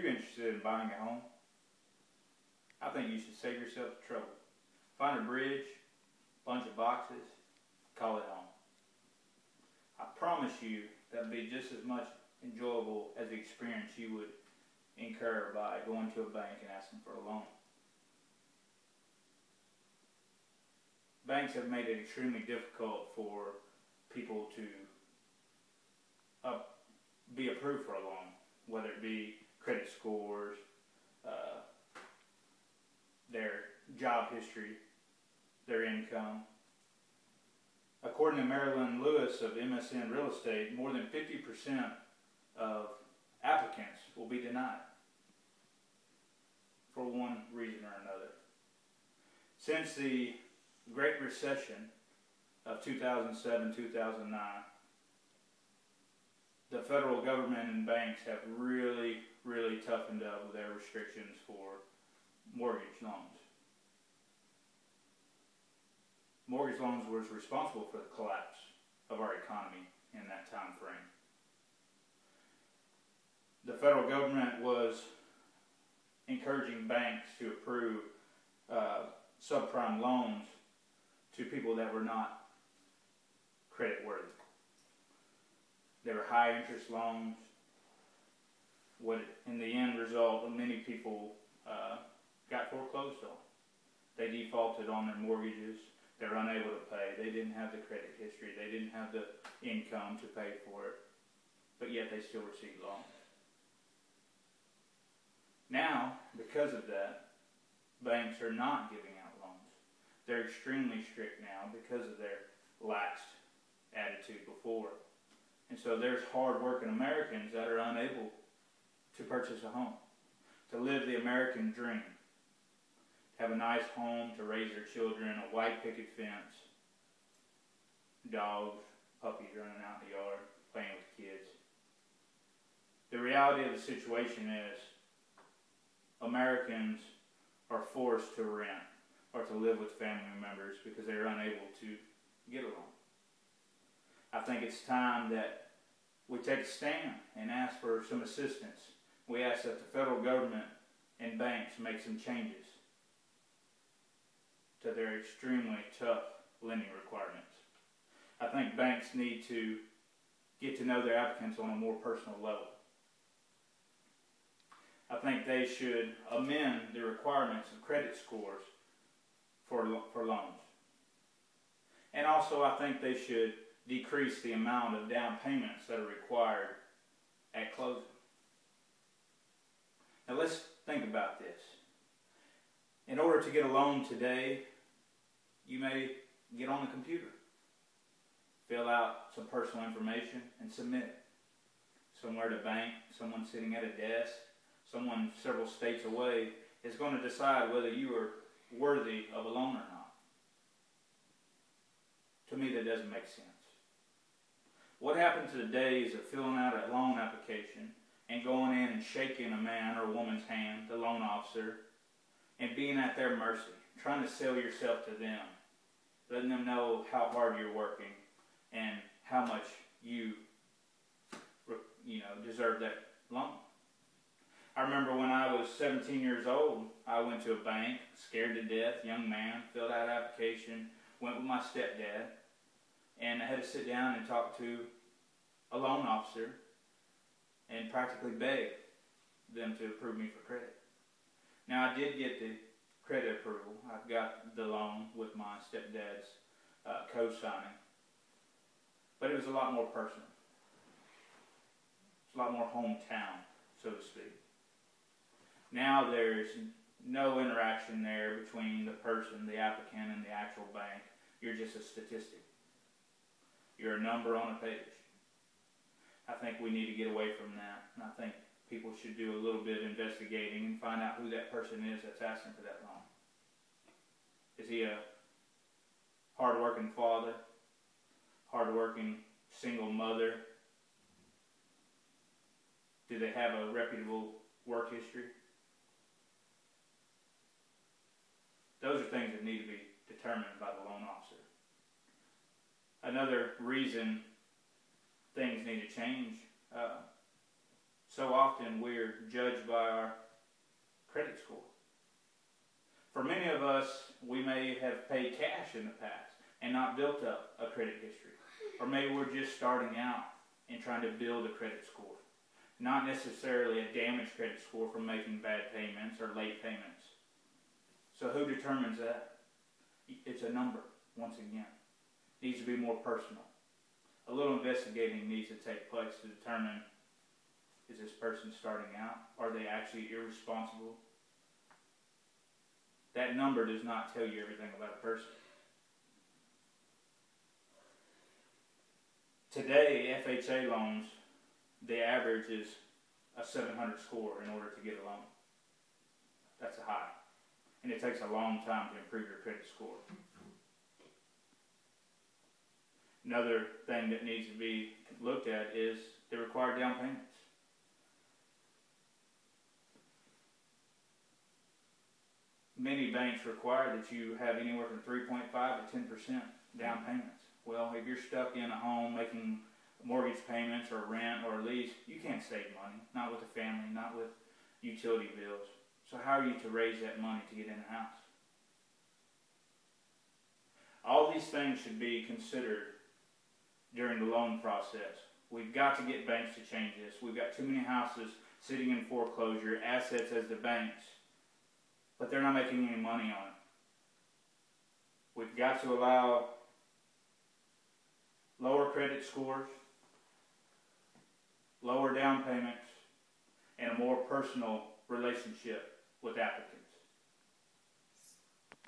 you're interested in buying a home, I think you should save yourself the trouble. Find a bridge, bunch of boxes, call it home. I promise you that'll be just as much enjoyable as the experience you would incur by going to a bank and asking for a loan. Banks have made it extremely difficult for people to be approved for a loan, whether it be credit scores, their job history, their income. According to Marilyn Lewis of MSN Real Estate, more than 50% of applicants will be denied for one reason or another. Since the Great Recession of 2007-2009, the federal government and banks have really toughened up with their restrictions for mortgage loans. Mortgage loans was responsible for the collapse of our economy in that time frame. The federal government was encouraging banks to approve subprime loans to people that were not credit worthy. They were high interest loans. In the end result, many people got foreclosed on. They defaulted on their mortgages. They were unable to pay. They didn't have the credit history. They didn't have the income to pay for it. But yet they still received loans. Now, because of that, banks are not giving out loans. They're extremely strict now because of their lax attitude before. And so there's hard-working Americans that are unable to purchase a home, to live the American dream, to have a nice home, to raise their children, a white picket fence, dogs, puppies running out in the yard, playing with kids. The reality of the situation is Americans are forced to rent or to live with family members because they're unable to get a loan. I think it's time that we take a stand and ask for some assistance. We ask that the federal government and banks make some changes to their extremely tough lending requirements. I think banks need to get to know their applicants on a more personal level. I think they should amend the requirements of credit scores for loans. And also I think they should decrease the amount of down payments that are required at closing. Now let's think about this. In order to get a loan today, you may get on the computer, fill out some personal information, and submit it. Somewhere at a bank, someone sitting at a desk, someone several states away is going to decide whether you are worthy of a loan or not. To me, that doesn't make sense. What happened to the days of filling out a loan application and going in and shaking a man or a woman's hand, the loan officer, and being at their mercy, trying to sell yourself to them, letting them know how hard you're working and how much you deserve that loan? I remember when I was 17 years old, I went to a bank, scared to death, young man, filled out an application, went with my stepdad, and I had to sit down and talk to a loan officer and practically beg them to approve me for credit. Now I did get the credit approval. I've got the loan with my stepdad's co-signing, but it was a lot more personal. It's a lot more hometown, so to speak. Now there's no interaction there between the person, the applicant, and the actual bank. You're just a statistic. You're a number on a page. I think we need to get away from that. And I think people should do a little bit of investigating and find out who that person is that's asking for that loan. Is he a hard-working father? Hard-working single mother? Do they have a reputable work history? Those are things that need to be determined by the loan officer. Another reason things need to change, So often we're judged by our credit score. For many of us, we may have paid cash in the past and not built up a credit history. Or maybe we're just starting out and trying to build a credit score. Not necessarily a damaged credit score from making bad payments or late payments. So who determines that? It's a number, once again. It needs to be more personal. A little investigating needs to take place to determine, is this person starting out? Are they actually irresponsible? That number does not tell you everything about a person. Today, FHA loans, the average is a 700 score in order to get a loan. That's a high. And it takes a long time to improve your credit score. Another thing that needs to be looked at is the required down payments. Many banks require that you have anywhere from 3.5 to 10% down payments. Well, if you're stuck in a home making mortgage payments or rent or lease, you can't save money. Not with a family, not with utility bills. So how are you to raise that money to get in a house? All these things should be considered during the loan process. We've got to get banks to change this. We've got too many houses sitting in foreclosure, assets as the banks, but they're not making any money on it. We've got to allow lower credit scores, lower down payments, and a more personal relationship with applicants.